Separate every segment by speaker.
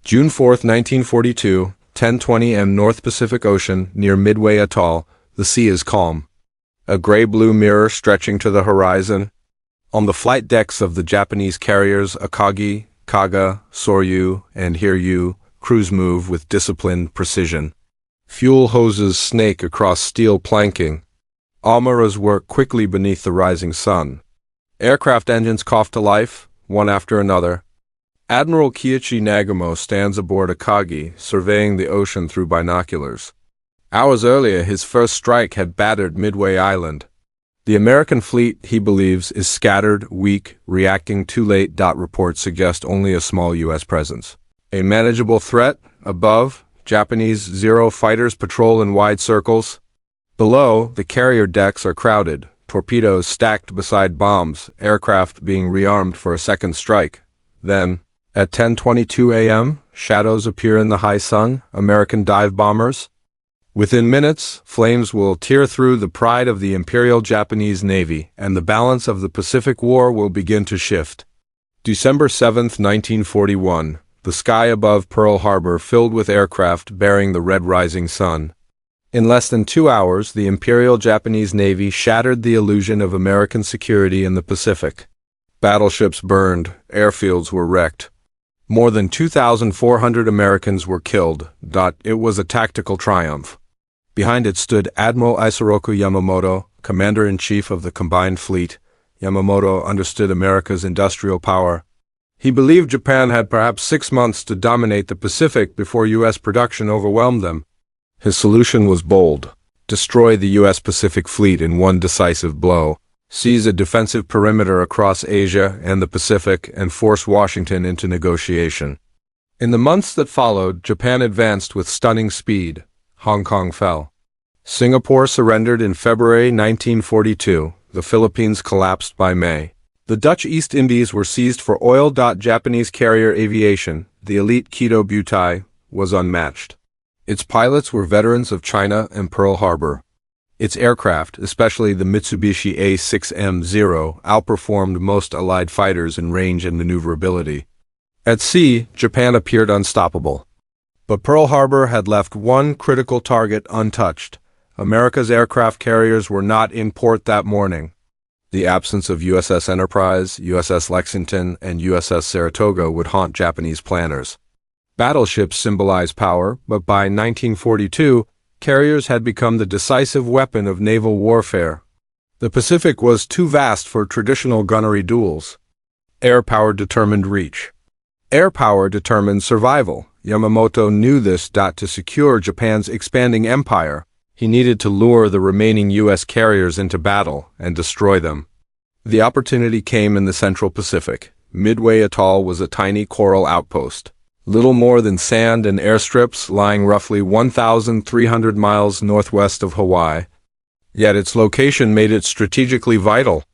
Speaker 1: June 4, 1942, 10:20 m. North Pacific Ocean, near Midway Atoll. The sea is calm. A gray-blue mirror stretching to the horizon. On the flight decks of the Japanese carriers Akagi, Kaga, Soryu, and Hiryu, crews move with disciplined precision. Fuel hoses snake across steel planking. Almirahs work quickly beneath the rising sun. Aircraft engines cough to life, one after another. Admiral Kiichi Nagamo stands aboard Akagi, surveying the ocean through binoculars. Hours earlier, his first strike had battered Midway Island. The American fleet, he believes, is scattered, weak, reacting too late. Reports suggest only a small U.S. presence. A manageable threat. Above, Japanese Zero fighters patrol in wide circles. Below, the carrier decks are crowded, torpedoes stacked beside bombs, aircraft being rearmed for a second strike. Then, at 10:22 a.m., shadows appear in the high sun, American dive bombers. Within minutes, flames will tear through the pride of the Imperial Japanese Navy, and the balance of the Pacific War will begin to shift. December 7, 1941, the sky above Pearl Harbor filled with aircraft bearing the red rising sun. In less than 2 hours, the Imperial Japanese Navy shattered the illusion of American security in the Pacific. Battleships burned, airfields were wrecked. More than 2,400 Americans were killed. It was a tactical triumph. Behind it stood Admiral Isoroku Yamamoto, Commander-in-Chief of the Combined Fleet. Yamamoto understood America's industrial power. He believed Japan had perhaps 6 months to dominate the Pacific before U.S. production overwhelmed them. His solution was bold: destroy the U.S. Pacific Fleet in one decisive blow. Seize a defensive perimeter across Asia and the Pacific, and force Washington into negotiation. In the months that followed, Japan advanced with stunning speed. Hong Kong fell. Singapore surrendered in February 1942. The Philippines collapsed by May. The Dutch East Indies were seized for oil. Japanese carrier aviation, the elite Kido Butai, was unmatched. Its pilots were veterans of China and Pearl Harbor. Its aircraft, especially the Mitsubishi A6M0, outperformed most Allied fighters in range and maneuverability. At sea, Japan appeared unstoppable. But Pearl Harbor had left one critical target untouched. America's aircraft carriers were not in port that morning. The absence of USS Enterprise, USS Lexington, and USS Saratoga would haunt Japanese planners. Battleships symbolize power, but by 1942, carriers had become the decisive weapon of naval warfare. The Pacific was too vast for traditional gunnery duels. Air power determined reach. Air power determined survival. Yamamoto knew this. To secure Japan's expanding empire, he needed to lure the remaining U.S. carriers into battle and destroy them. The opportunity came in the Central Pacific. Midway Atoll was a tiny coral outpost. Little more than sand and airstrips, lying roughly 1,300 miles northwest of Hawaii. Yet its location made it strategically vital.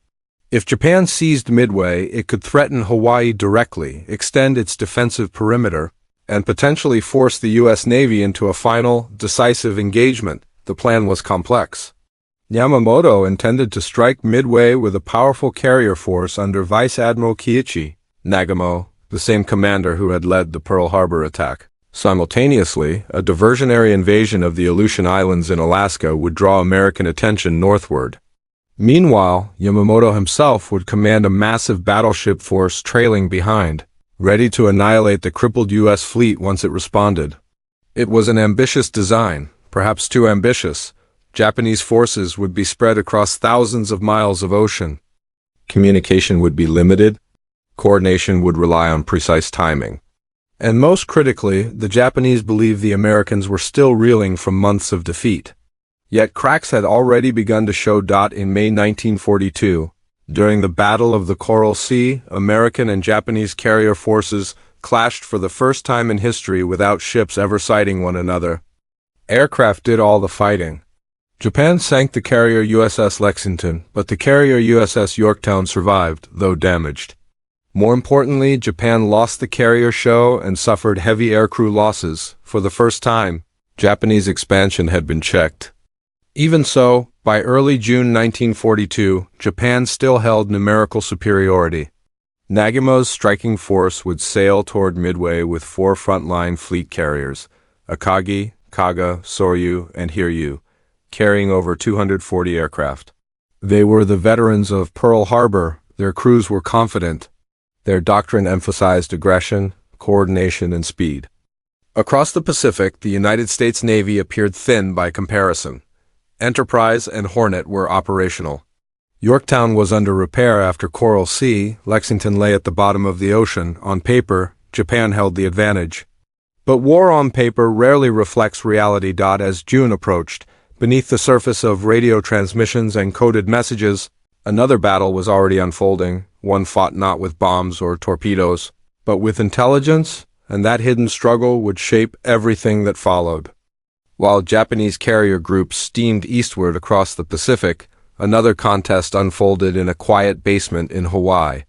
Speaker 1: If Japan seized Midway, it could threaten Hawaii directly, extend its defensive perimeter, and potentially force the U.S. Navy into a final, decisive engagement. The plan was complex. Yamamoto intended to strike Midway with a powerful carrier force under Vice Admiral Kiichi Nagamo, the same commander who had led the Pearl Harbor attack. Simultaneously, a diversionary invasion of the Aleutian Islands in Alaska would draw American attention northward. Meanwhile, Yamamoto himself would command a massive battleship force trailing behind, ready to annihilate the crippled U.S. fleet once it responded. It was an ambitious design, perhaps too ambitious. Japanese forces would be spread across thousands of miles of ocean. Communication would be limited. Coordination would rely on precise timing. And most critically, the Japanese believed the Americans were still reeling from months of defeat. Yet cracks had already begun to show. In May 1942, during the Battle of the Coral Sea, American and Japanese carrier forces clashed for the first time in history without ships ever sighting one another. Aircraft did all the fighting. Japan sank the carrier USS Lexington, but the carrier USS Yorktown survived, though damaged. More importantly, Japan lost the carrier show and suffered heavy aircrew losses. For the first time, Japanese expansion had been checked. Even so, by early June 1942, Japan still held numerical superiority. Nagumo's striking force would sail toward Midway with 4 frontline fleet carriers, Akagi, Kaga, Soryu, and Hiryu, carrying over 240 aircraft. They were the veterans of Pearl Harbor. Their crews were confident. Their doctrine emphasized aggression, coordination, and speed. Across the Pacific, the United States Navy appeared thin by comparison. Enterprise and Hornet were operational. Yorktown was under repair after Coral Sea. Lexington lay at the bottom of the ocean. On paper, Japan held the advantage. But war on paper rarely reflects reality. As June approached, beneath the surface of radio transmissions and coded messages, another battle was already unfolding, one fought not with bombs or torpedoes, but with intelligence, and that hidden struggle would shape everything that followed. While Japanese carrier groups steamed eastward across the Pacific, another contest unfolded in a quiet basement in Hawaii.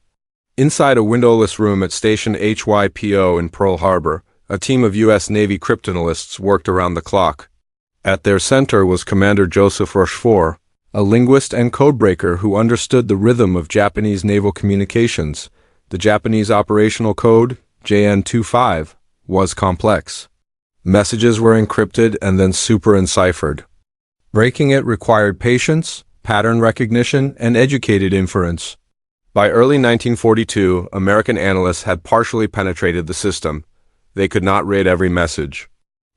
Speaker 1: Inside a windowless room at Station HYPO in Pearl Harbor, a team of U.S. Navy cryptanalysts worked around the clock. At their center was Commander Joseph Rochefort, a linguist and codebreaker who understood the rhythm of Japanese naval communications. The Japanese operational code, JN25, was complex. Messages were encrypted and then super-enciphered. Breaking it required patience, pattern recognition, and educated inference. By early 1942, American analysts had partially penetrated the system. They could not read every message,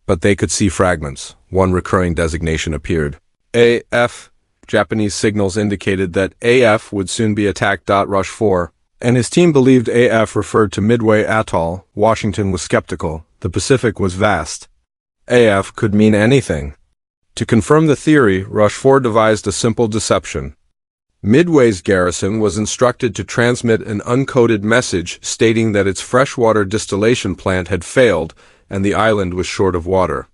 Speaker 1: but they could see fragments. One recurring designation appeared. AF. Japanese signals indicated that AF would soon be attacked. Rochefort and his team believed AF referred to Midway Atoll. Washington was skeptical. The Pacific was vast. AF could mean anything. To confirm the theory, Rochefort devised a simple deception. Midway's garrison was instructed to transmit an uncoded message stating that its freshwater distillation plant had failed and the island was short of water.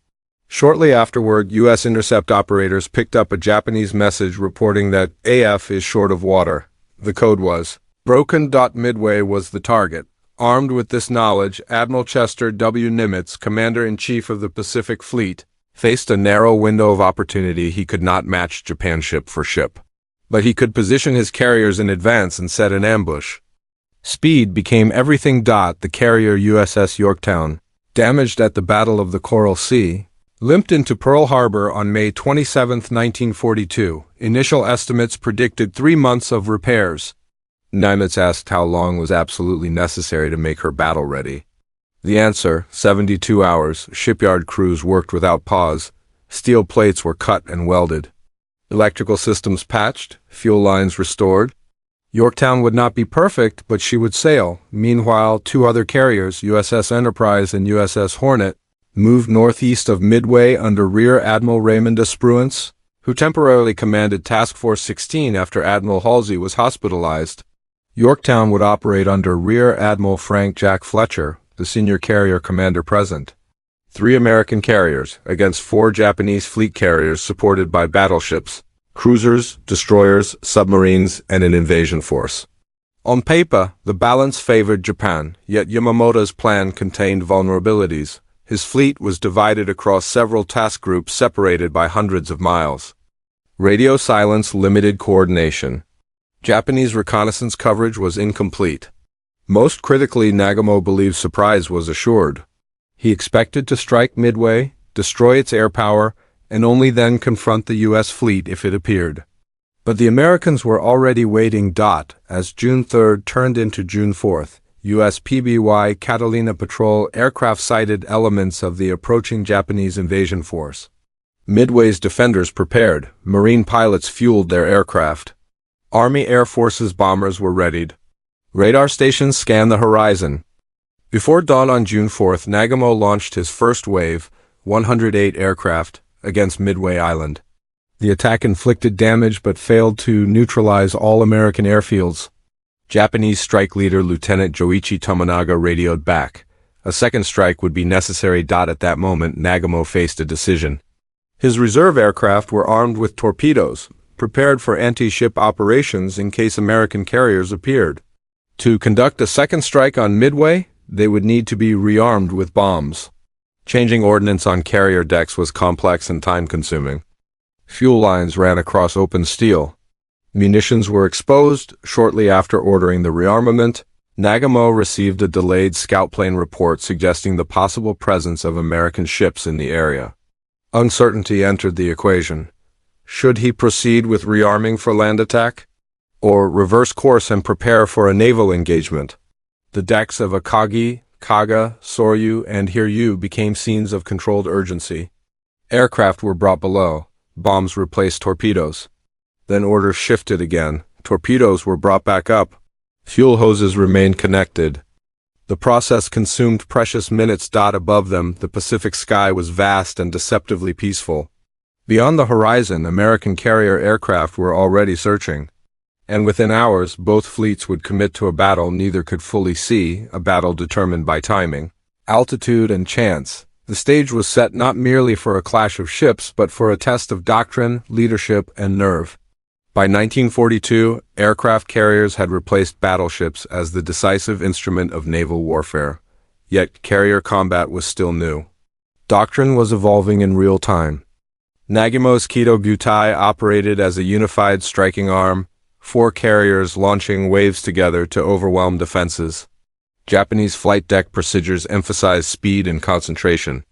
Speaker 1: Shortly afterward, U.S. intercept operators picked up a Japanese message reporting that AF is short of water. The code was broken. Midway was the target. Armed with this knowledge, Admiral Chester W. Nimitz, Commander-in-Chief of the Pacific Fleet, faced a narrow window of opportunity. He could not match Japan ship for ship, but he could position his carriers in advance and set an ambush. Speed became everything. The carrier USS Yorktown, damaged at the Battle of the Coral Sea, limped into Pearl Harbor on May 27, 1942. Initial estimates predicted 3 months of repairs. Nimitz asked how long was absolutely necessary to make her battle-ready. The answer, 72 hours. Shipyard crews worked without pause. Steel plates were cut and welded. Electrical systems patched, fuel lines restored. Yorktown would not be perfect, but she would sail. Meanwhile, 2 other carriers, USS Enterprise and USS Hornet, moved northeast of Midway under Rear Admiral Raymond Espruance, who temporarily commanded Task Force 16 after Admiral Halsey was hospitalized. Yorktown would operate under Rear Admiral Frank Jack Fletcher, the senior carrier commander present. 3 American carriers against 4 Japanese fleet carriers supported by battleships, cruisers, destroyers, submarines, and an invasion force. On paper, the balance favored Japan, yet Yamamoto's plan contained vulnerabilities. His fleet was divided across several task groups separated by hundreds of miles. Radio silence limited coordination. Japanese reconnaissance coverage was incomplete. Most critically, Nagumo believed surprise was assured. He expected to strike Midway, destroy its air power, and only then confront the U.S. fleet if it appeared. But the Americans were already waiting. As June 3rd turned into June 4th, U.S. PBY Catalina patrol aircraft sighted elements of the approaching Japanese invasion force. Midway's defenders prepared. Marine pilots fueled their aircraft. Army Air Force's bombers were readied. Radar stations scanned the horizon. Before dawn on June 4th, Nagumo launched his first wave, 108 aircraft, against Midway Island. The attack inflicted damage but failed to neutralize all American airfields. Japanese strike leader Lieutenant Joichi Tominaga radioed back. A second strike would be necessary. At that moment, Nagumo faced a decision. His reserve aircraft were armed with torpedoes, prepared for anti-ship operations in case American carriers appeared. To conduct a second strike on Midway, they would need to be rearmed with bombs. Changing ordnance on carrier decks was complex and time-consuming. Fuel lines ran across open steel. Munitions were exposed. Shortly after ordering the rearmament, Nagamo received a delayed scout plane report suggesting the possible presence of American ships in the area. Uncertainty entered the equation. Should he proceed with rearming for land attack? Or reverse course and prepare for a naval engagement? The decks of Akagi, Kaga, Soryu, and Hiryu became scenes of controlled urgency. Aircraft were brought below. Bombs replaced torpedoes. Then orders shifted again. Torpedoes were brought back up. Fuel hoses remained connected. The process consumed precious minutes. Above them, the Pacific sky was vast and deceptively peaceful. Beyond the horizon, American carrier aircraft were already searching. And within hours, both fleets would commit to a battle neither could fully see, a battle determined by timing, altitude, and chance. The stage was set not merely for a clash of ships, but for a test of doctrine, leadership, and nerve. By 1942, aircraft carriers had replaced battleships as the decisive instrument of naval warfare. Yet carrier combat was still new. Doctrine was evolving in real time. Nagamo's Kido Butai operated as a unified striking arm, 4 carriers launching waves together to overwhelm defenses. Japanese flight deck procedures emphasized speed and concentration.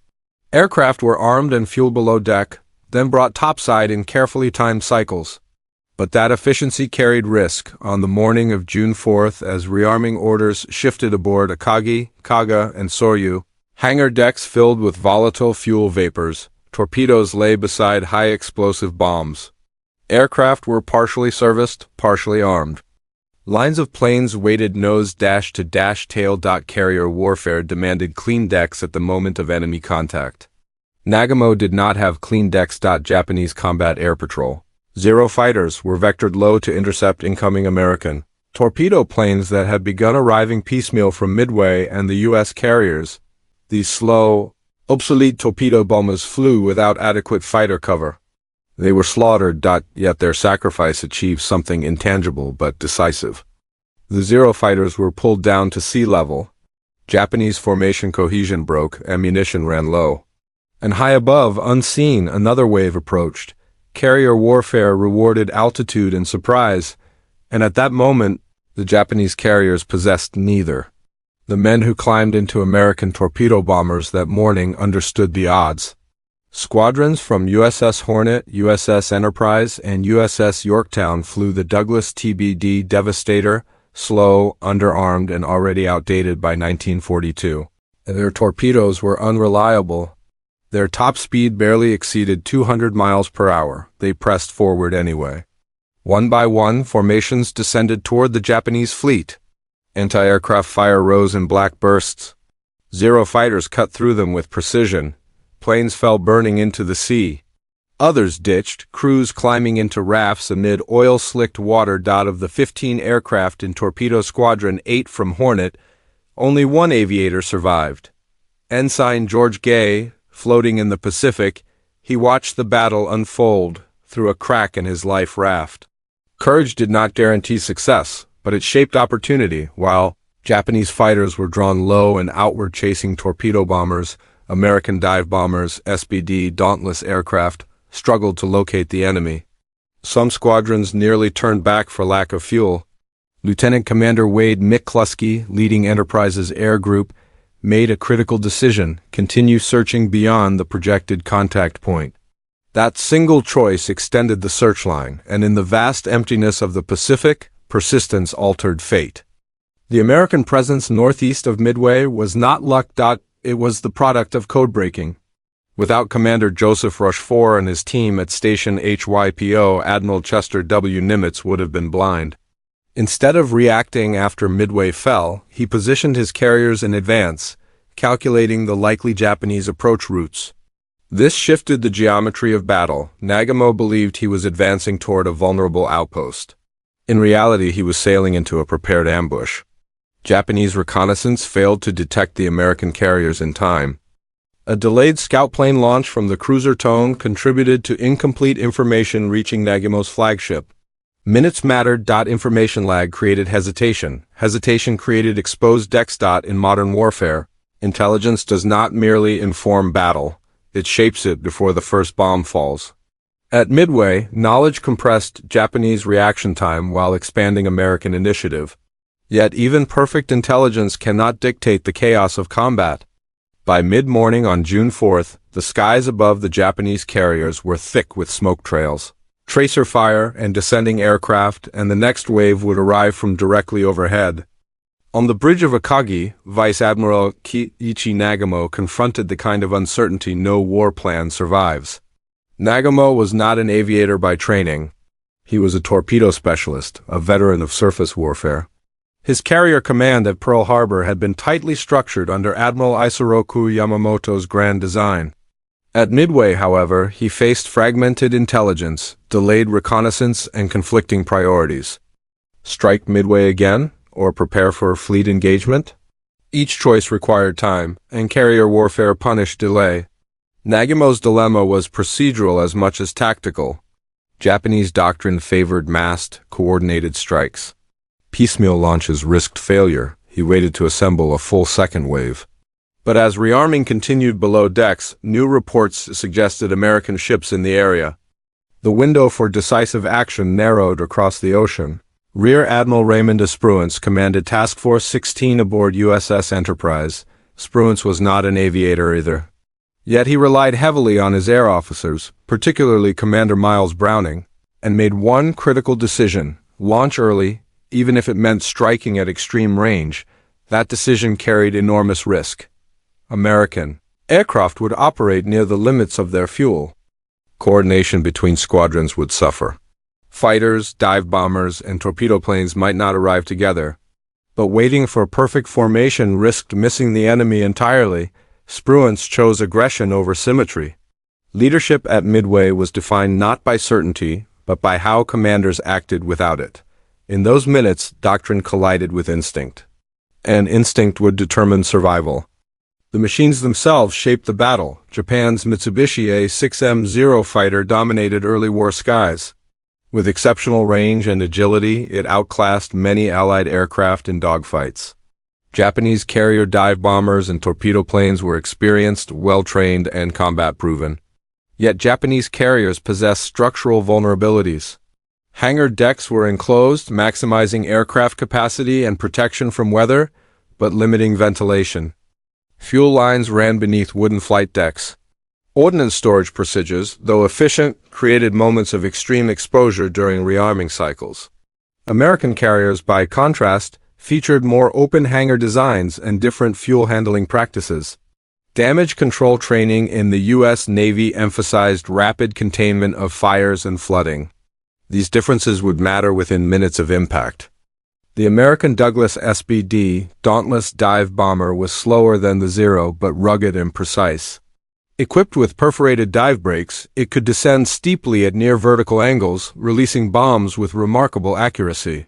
Speaker 1: Aircraft were armed and fueled below deck, then brought topside in carefully timed cycles. But that efficiency carried risk. On the morning of June 4th, as rearming orders shifted aboard Akagi, Kaga, and Soryu, hangar decks filled with volatile fuel vapors, torpedoes lay beside high-explosive bombs. Aircraft were partially serviced, partially armed. Lines of planes waited nose-to-tail. Carrier warfare demanded clean decks at the moment of enemy contact. Nagamo did not have clean decks. Japanese combat air patrol. Zero fighters were vectored low to intercept incoming American torpedo planes that had begun arriving piecemeal from Midway and the U.S. carriers. These slow, obsolete torpedo bombers flew without adequate fighter cover. They were slaughtered, yet their sacrifice achieved something intangible but decisive. The Zero fighters were pulled down to sea level. Japanese formation cohesion broke, ammunition ran low. And high above, unseen, another wave approached. Carrier warfare rewarded altitude and surprise, and at that moment, the Japanese carriers possessed neither. The men who climbed into American torpedo bombers that morning understood the odds. Squadrons from USS Hornet, USS Enterprise, and USS Yorktown flew the Douglas TBD Devastator, slow, underarmed, and already outdated by 1942. Their torpedoes were unreliable. Their top speed barely exceeded 200 miles per hour. They pressed forward anyway. One by one, formations descended toward the Japanese fleet. Anti-aircraft fire rose in black bursts. Zero fighters cut through them with precision. Planes fell burning into the sea. Others ditched, crews climbing into rafts amid oil-slicked water. Of the 15 aircraft in Torpedo Squadron 8 from Hornet, only one aviator survived. Ensign George Gay, floating in the Pacific, he watched the battle unfold through a crack in his life raft. Courage did not guarantee success, but it shaped opportunity. While Japanese fighters were drawn low and outward chasing torpedo bombers, American dive bombers, SBD, Dauntless aircraft, struggled to locate the enemy. Some squadrons nearly turned back for lack of fuel. Lieutenant Commander Wade McCluskey, leading Enterprise's air group, made a critical decision: continue searching beyond the projected contact point. That single choice extended the searchline, and in the vast emptiness of the Pacific, persistence altered fate. The American presence northeast of Midway was not luck. It was the product of code-breaking. Without Commander Joseph Rochefort and his team at Station HYPO, Admiral Chester W. Nimitz would have been blind. Instead of reacting after Midway fell, he positioned his carriers in advance, calculating the likely Japanese approach routes. This shifted the geometry of battle. Nagamo believed he was advancing toward a vulnerable outpost. In reality, he was sailing into a prepared ambush. Japanese reconnaissance failed to detect the American carriers in time. A delayed scout plane launch from the cruiser Tone contributed to incomplete information reaching Nagamo's flagship. Minutes mattered. Information lag created hesitation. Hesitation created exposed decks. In modern warfare, intelligence does not merely inform battle, it shapes it before the first bomb falls. At Midway, knowledge compressed Japanese reaction time while expanding American initiative. Yet even perfect intelligence cannot dictate the chaos of combat. By mid-morning on June 4th, the skies above the Japanese carriers were thick with smoke trails, tracer fire, and descending aircraft, and the next wave would arrive from directly overhead. On the bridge of Akagi, Vice Admiral Kiichi Nagamo confronted the kind of uncertainty no war plan survives. Nagamo was not an aviator by training. He was a torpedo specialist, a veteran of surface warfare. His carrier command at Pearl Harbor had been tightly structured under Admiral Isoroku Yamamoto's grand design. At Midway, however, he faced fragmented intelligence, delayed reconnaissance, and conflicting priorities. Strike Midway again, or prepare for a fleet engagement? Each choice required time, and carrier warfare punished delay. Nagamo's dilemma was procedural as much as tactical. Japanese doctrine favored massed, coordinated strikes. Piecemeal launches risked failure. He waited to assemble a full second wave. But as rearming continued below decks, new reports suggested American ships in the area. The window for decisive action narrowed across the ocean. Rear Admiral Raymond Spruance commanded Task Force 16 aboard USS Enterprise. Spruance was not an aviator either. Yet he relied heavily on his air officers, particularly Commander Miles Browning, and made one critical decision: launch early, even if it meant striking at extreme range. That decision carried enormous risk. American aircraft would operate near the limits of their fuel. Coordination between squadrons would suffer. Fighters, dive bombers, and torpedo planes might not arrive together. But waiting for perfect formation risked missing the enemy entirely. Spruance chose aggression over symmetry. Leadership at Midway was defined not by certainty, but by how commanders acted without it. In those minutes, doctrine collided with instinct. And instinct would determine survival. The machines themselves shaped the battle. Japan's Mitsubishi A6M0 fighter dominated early war skies. With exceptional range and agility, it outclassed many Allied aircraft in dogfights. Japanese carrier dive bombers and torpedo planes were experienced, well-trained, and combat-proven. Yet Japanese carriers possessed structural vulnerabilities. Hangar decks were enclosed, maximizing aircraft capacity and protection from weather, but limiting ventilation. Fuel lines ran beneath wooden flight decks. Ordnance storage procedures, though efficient, created moments of extreme exposure during rearming cycles. American carriers, by contrast, featured more open hangar designs and different fuel handling practices. Damage control training in the U.S. Navy emphasized rapid containment of fires and flooding. These differences would matter within minutes of impact. The American Douglas SBD, Dauntless dive bomber, was slower than the Zero but rugged and precise. Equipped with perforated dive brakes, it could descend steeply at near vertical angles, releasing bombs with remarkable accuracy.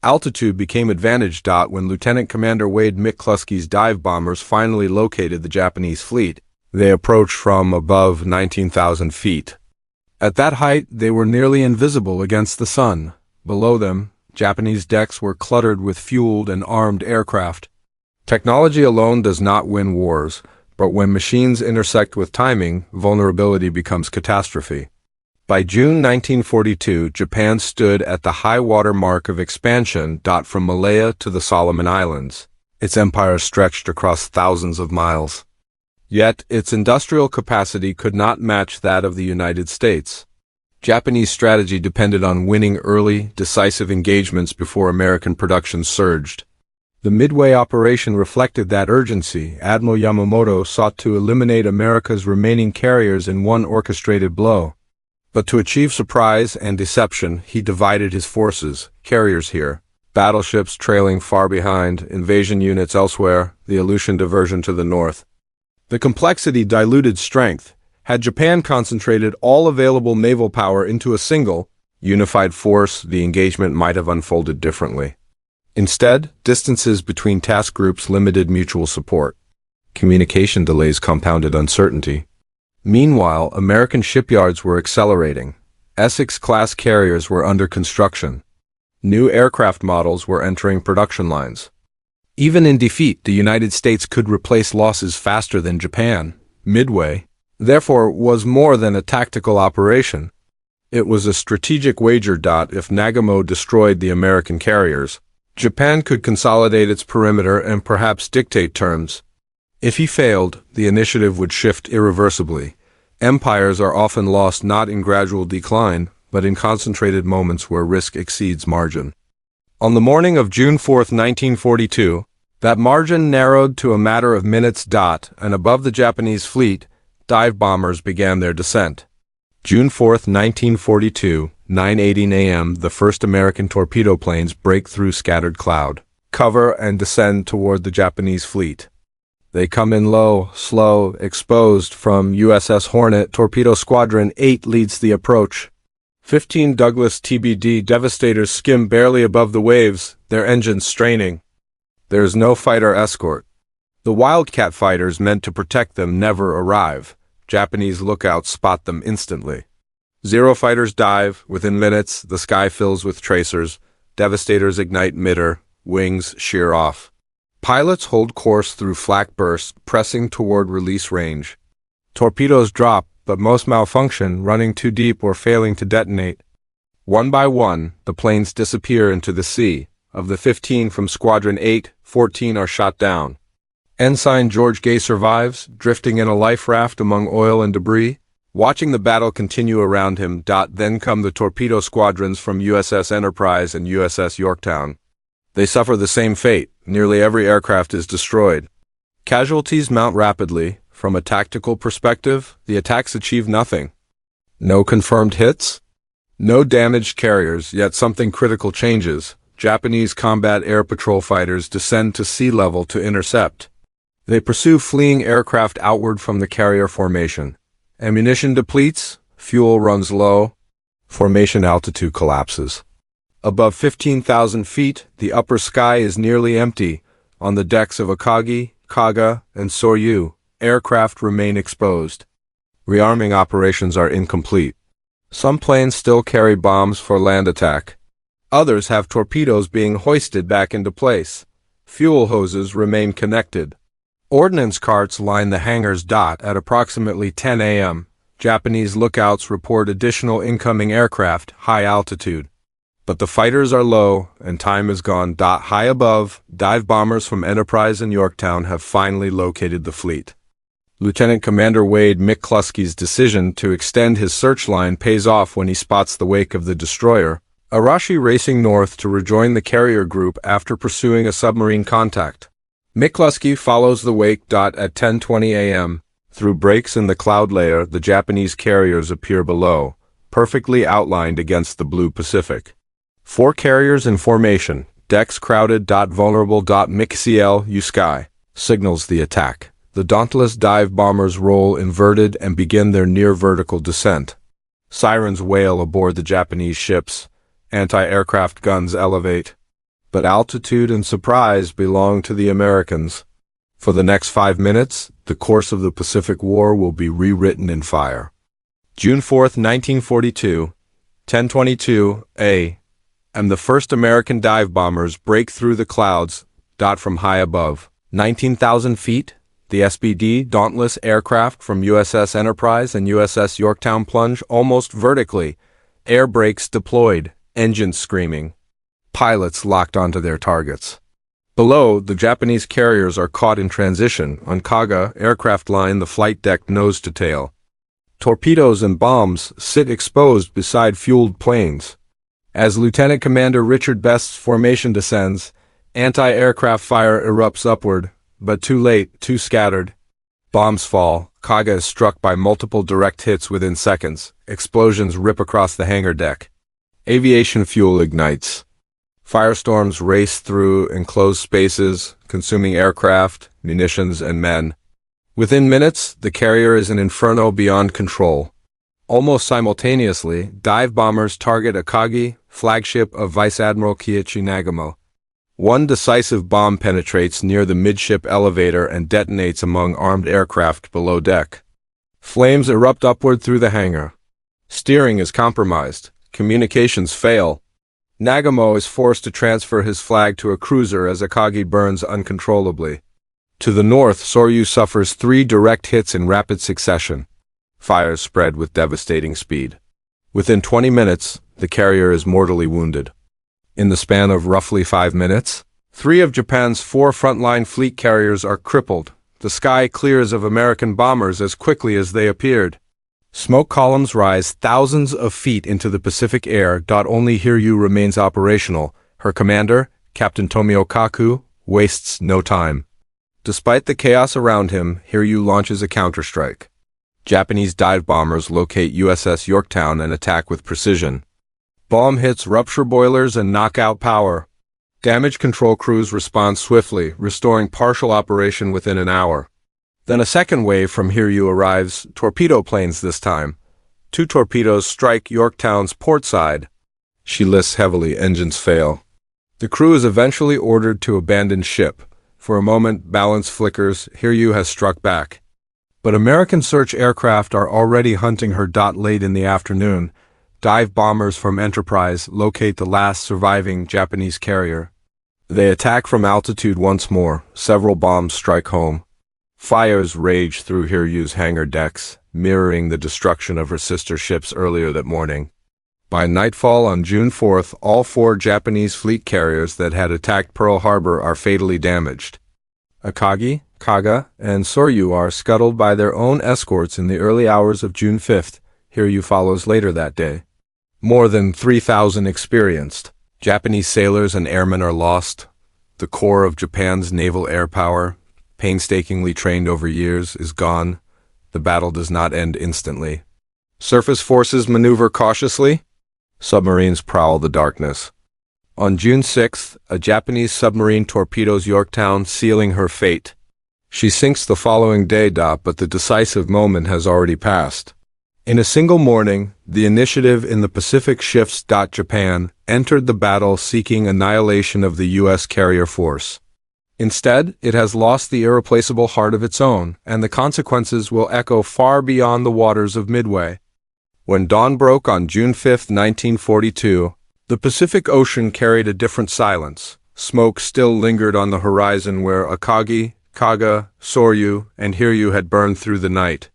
Speaker 1: Altitude became advantage. When Lieutenant Commander Wade McCluskey's dive bombers finally located the Japanese fleet, they approached from above 19,000 feet. At that height, they were nearly invisible against the sun. Below them, Japanese decks were cluttered with fueled and armed aircraft. Technology alone does not win wars, but when machines intersect with timing, vulnerability becomes catastrophe. By June 1942, Japan stood at the high water mark of expansion. From Malaya to the Solomon Islands, its empire stretched across thousands of miles. Yet, its industrial capacity could not match that of the United States. Japanese strategy depended on winning early, decisive engagements before American production surged. The Midway operation reflected that urgency. Admiral Yamamoto sought to eliminate America's remaining carriers in one orchestrated blow. But to achieve surprise and deception, he divided his forces, carriers here, battleships trailing far behind, invasion units elsewhere, the Aleutian diversion to the north. The complexity diluted strength. Had Japan concentrated all available naval power into a single, unified force, the engagement might have unfolded differently. Instead, distances between task groups limited mutual support. Communication delays compounded uncertainty. Meanwhile, American shipyards were accelerating. Essex-class carriers were under construction. New aircraft models were entering production lines. Even in defeat, the United States could replace losses faster than Japan. Midway, therefore, was more than a tactical operation. It was a strategic wager. If Nagamo destroyed the American carriers, Japan could consolidate its perimeter and perhaps dictate terms. If he failed, the initiative would shift irreversibly. Empires are often lost not in gradual decline, but in concentrated moments where risk exceeds margin. On the morning of June 4, 1942, that margin narrowed to a matter of minutes. And above the Japanese fleet, dive bombers began their descent. June 4, 1942, 9:18 a.m. The first American torpedo planes break through scattered cloud cover and descend toward the Japanese fleet. They come in low, slow, exposed. From USS Hornet, Torpedo Squadron 8 leads the approach. 15 Douglas TBD Devastators skim barely above the waves, their engines straining. There is no fighter escort. The Wildcat fighters meant to protect them never arrive. Japanese lookouts spot them instantly. Zero fighters dive. Within minutes, the sky fills with tracers. Devastators ignite midair. Wings shear off. Pilots hold course through flak bursts, pressing toward release range. Torpedoes drop, but most malfunction, running too deep or failing to detonate. One by one, the planes disappear into the sea. Of the 15 from Squadron 8, 14 are shot down. Ensign George Gay survives, drifting in a life raft among oil and debris. Watching the battle continue around him. Then come the torpedo squadrons from USS Enterprise and USS Yorktown. They suffer the same fate. Nearly every aircraft is destroyed. Casualties mount rapidly. From a tactical perspective, the attacks achieve nothing. No confirmed hits? No damaged carriers, yet something critical changes. Japanese combat air patrol fighters descend to sea level to intercept. They pursue fleeing aircraft outward from the carrier formation. Ammunition depletes, fuel runs low, formation altitude collapses. Above 15,000 feet, the upper sky is nearly empty. On the decks of Akagi, Kaga, and Soryu, aircraft remain exposed. Rearming operations are incomplete. Some planes still carry bombs for land attack. Others have torpedoes being hoisted back into place. Fuel hoses remain connected. Ordnance carts line the hangars. At approximately 10 a.m., Japanese lookouts report additional incoming aircraft, high altitude. But the fighters are low, and time is gone. High above, dive bombers from Enterprise and Yorktown have finally located the fleet. Lieutenant Commander Wade McCluskey's decision to extend his search line pays off when he spots the wake of the destroyer, Arashi, racing north to rejoin the carrier group after pursuing a submarine contact. McCluskey follows the wake. At 10:20 a.m., through breaks in the cloud layer, the Japanese carriers appear below, perfectly outlined against the blue Pacific. 4 carriers in formation, decks crowded. Vulnerable. McCL Sky signals the attack. The dauntless dive bombers roll inverted and begin their near-vertical descent. Sirens wail aboard the Japanese ships. Anti-aircraft guns elevate. But altitude and surprise belong to the Americans. For the next 5 minutes, the course of the Pacific War will be rewritten in fire. June 4, 1942, 10:22 a.m. The first American dive bombers break through the clouds. From high above, 19,000 feet, the SBD Dauntless aircraft from USS Enterprise and USS Yorktown plunge almost vertically. Air brakes deployed, engines screaming. Pilots locked onto their targets. Below, the Japanese carriers are caught in transition. On Kaga, aircraft line the flight deck nose to tail. Torpedoes and bombs sit exposed beside fueled planes. As Lieutenant Commander Richard Best's formation descends, anti-aircraft fire erupts upward, but too late, too scattered. Bombs fall. Kaga is struck by multiple direct hits within seconds. Explosions rip across the hangar deck. Aviation fuel ignites. Firestorms race through enclosed spaces, consuming aircraft, munitions, and men. Within minutes, the carrier is an inferno beyond control. Almost simultaneously, dive bombers target Akagi, flagship of Vice Admiral Kiichi Nagamo. One decisive bomb penetrates near the midship elevator and detonates among armed aircraft below deck. Flames erupt upward through the hangar. Steering is compromised. Communications fail. Nagamo is forced to transfer his flag to a cruiser as Akagi burns uncontrollably. To the north, Soryu suffers 3 direct hits in rapid succession. Fires spread with devastating speed. Within 20 minutes, the carrier is mortally wounded. In the span of roughly 5 minutes, 3 of Japan's 4 frontline fleet carriers are crippled. The sky clears of American bombers as quickly as they appeared. Smoke columns rise thousands of feet into the Pacific air. Only Hiryu remains operational. Her commander, Captain Tomio Kaku, wastes no time. Despite the chaos around him, Hiryu launches a counterstrike. Japanese dive bombers locate USS Yorktown and attack with precision. Bomb hits rupture boilers and knock out power. Damage control crews respond swiftly, restoring partial operation within an hour. Then a second wave from Hiryu arrives, torpedo planes this time. 2 torpedoes strike Yorktown's port side. She lists heavily, engines fail. The crew is eventually ordered to abandon ship. For a moment, balance flickers, Hiryu has struck back. But American search aircraft are already hunting her. Late in the afternoon, dive bombers from Enterprise locate the last surviving Japanese carrier. They attack from altitude once more. Several bombs strike home. Fires rage through Hiryu's hangar decks, mirroring the destruction of her sister ships earlier that morning. By nightfall on June 4th, all 4 Japanese fleet carriers that had attacked Pearl Harbor are fatally damaged. Akagi, Kaga, and Soryu are scuttled by their own escorts in the early hours of June 5th. Hiryu follows later that day. More than 3,000 experienced Japanese sailors and airmen are lost. The core of Japan's naval air power, painstakingly trained over years, is gone. The battle does not end instantly. Surface forces maneuver cautiously. Submarines prowl the darkness. On June 6th, a Japanese submarine torpedoes Yorktown, sealing her fate. She sinks the following day, but the decisive moment has already passed. In a single morning, the initiative in the Pacific shifts. Japan entered the battle seeking annihilation of the U.S. carrier force. Instead, it has lost the irreplaceable heart of its own, and the consequences will echo far beyond the waters of Midway. When dawn broke on June 5, 1942, the Pacific Ocean carried a different silence. Smoke still lingered on the horizon where Akagi, Kaga, Soryu, and Hiryu had burned through the night.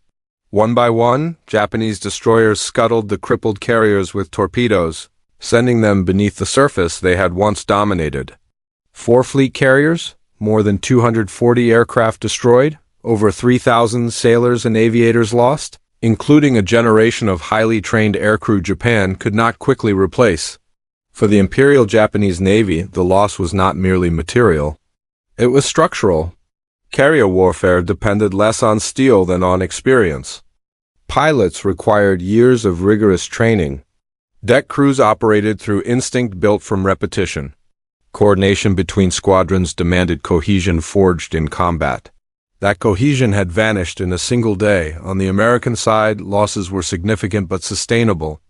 Speaker 1: One by one, Japanese destroyers scuttled the crippled carriers with torpedoes, sending them beneath the surface they had once dominated. 4 fleet carriers, more than 240 aircraft destroyed, over 3,000 sailors and aviators lost, including a generation of highly trained aircrew Japan could not quickly replace. For the Imperial Japanese Navy, the loss was not merely material. It was structural. Carrier warfare depended less on steel than on experience. Pilots required years of rigorous training. Deck crews operated through instinct built from repetition. Coordination between squadrons demanded cohesion forged in combat. That cohesion had vanished in a single day. On the American side, losses were significant but sustainable.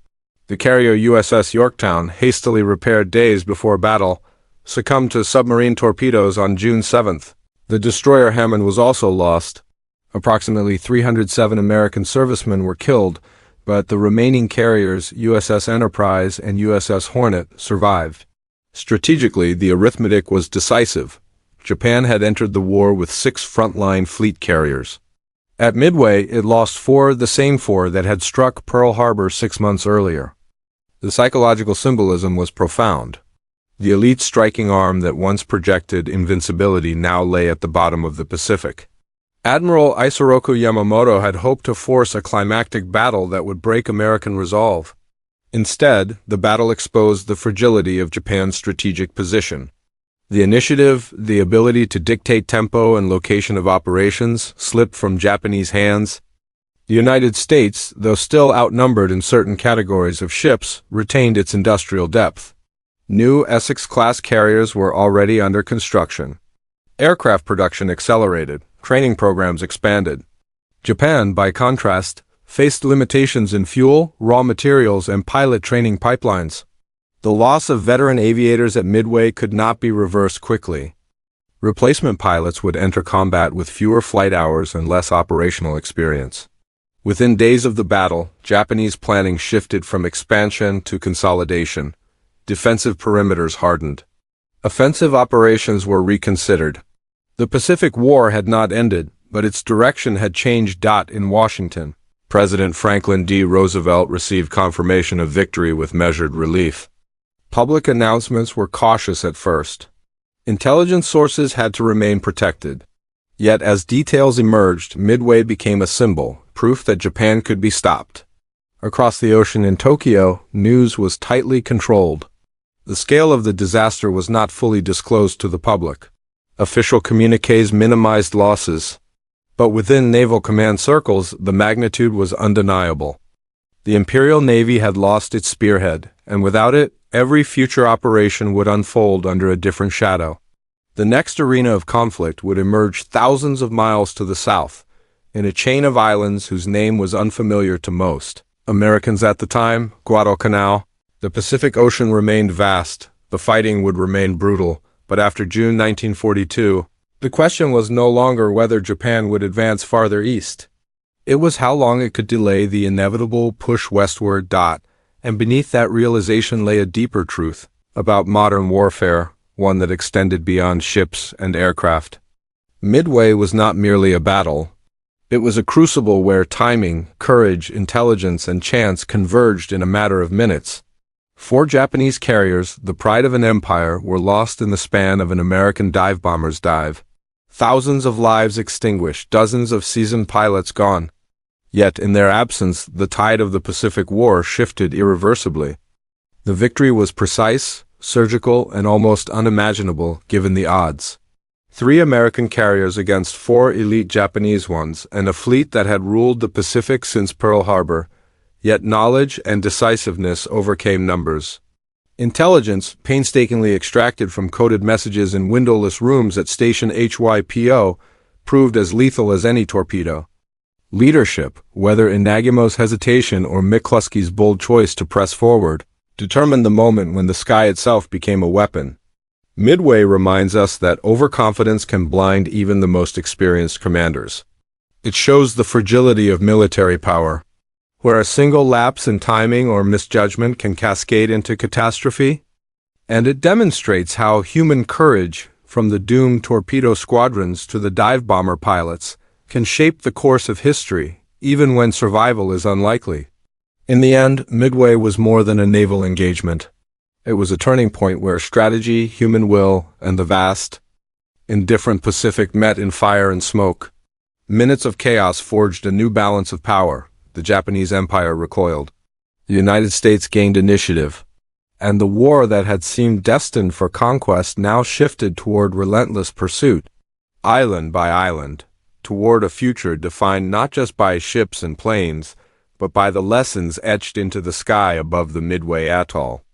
Speaker 1: The carrier USS Yorktown, hastily repaired days before battle, succumbed to submarine torpedoes on June 7th. The destroyer Hammond was also lost. Approximately 307 American servicemen were killed, but the remaining carriers, USS Enterprise and USS Hornet, survived. Strategically, the arithmetic was decisive. Japan had entered the war with 6 frontline fleet carriers. At Midway, it lost 4, the same 4 that had struck Pearl Harbor 6 months earlier. The psychological symbolism was profound. The elite striking arm that once projected invincibility now lay at the bottom of the Pacific. Admiral Isoroku Yamamoto had hoped to force a climactic battle that would break American resolve. Instead, the battle exposed the fragility of Japan's strategic position. The initiative, the ability to dictate tempo and location of operations, slipped from Japanese hands. The United States, though still outnumbered in certain categories of ships, retained its industrial depth. New Essex-class carriers were already under construction. Aircraft production accelerated, training programs expanded. Japan, by contrast, faced limitations in fuel, raw materials, and pilot training pipelines. The loss of veteran aviators at Midway could not be reversed quickly. Replacement pilots would enter combat with fewer flight hours and less operational experience. Within days of the battle, Japanese planning shifted from expansion to consolidation. Defensive perimeters hardened. Offensive operations were reconsidered. The Pacific War had not ended, but its direction had changed. In Washington, President Franklin D. Roosevelt received confirmation of victory with measured relief. Public announcements were cautious at first. Intelligence sources had to remain protected. Yet as details emerged, Midway became a symbol, proof that Japan could be stopped. Across the ocean in Tokyo, news was tightly controlled. The scale of the disaster was not fully disclosed to the public. Official communiques minimized losses. But within naval command circles, the magnitude was undeniable. The Imperial Navy had lost its spearhead, and without it, every future operation would unfold under a different shadow. The next arena of conflict would emerge thousands of miles to the south, in a chain of islands whose name was unfamiliar to most Americans at the time. Guadalcanal. The Pacific Ocean remained vast. The fighting would remain brutal, but after June 1942, the question was no longer whether Japan would advance farther east. It was how long it could delay the inevitable push westward. And beneath that realization lay a deeper truth about modern warfare, one that extended beyond ships and aircraft. Midway was not merely a battle. It was a crucible where timing, courage, intelligence, and chance converged in a matter of minutes. 4 Japanese carriers, the pride of an empire, were lost in the span of an American dive bomber's dive. Thousands of lives extinguished, dozens of seasoned pilots gone. Yet, in their absence, the tide of the Pacific War shifted irreversibly. The victory was precise, surgical, and almost unimaginable given the odds. 3 American carriers against 4 elite Japanese ones, and a fleet that had ruled the Pacific since Pearl Harbor. Yet knowledge and decisiveness overcame numbers. Intelligence, painstakingly extracted from coded messages in windowless rooms at Station HYPO, proved as lethal as any torpedo. Leadership, whether in Nagumo's hesitation or McCluskey's bold choice to press forward, determined the moment when the sky itself became a weapon. Midway reminds us that overconfidence can blind even the most experienced commanders. It shows the fragility of military power, where a single lapse in timing or misjudgment can cascade into catastrophe. And it demonstrates how human courage, from the doomed torpedo squadrons to the dive bomber pilots, can shape the course of history, even when survival is unlikely. In the end, Midway was more than a naval engagement. It was a turning point where strategy, human will, and the vast, indifferent Pacific met in fire and smoke. Minutes of chaos forged a new balance of power. The Japanese Empire recoiled. The United States gained initiative. And the war that had seemed destined for conquest now shifted toward relentless pursuit, island by island, toward a future defined not just by ships and planes, but by the lessons etched into the sky above the Midway Atoll.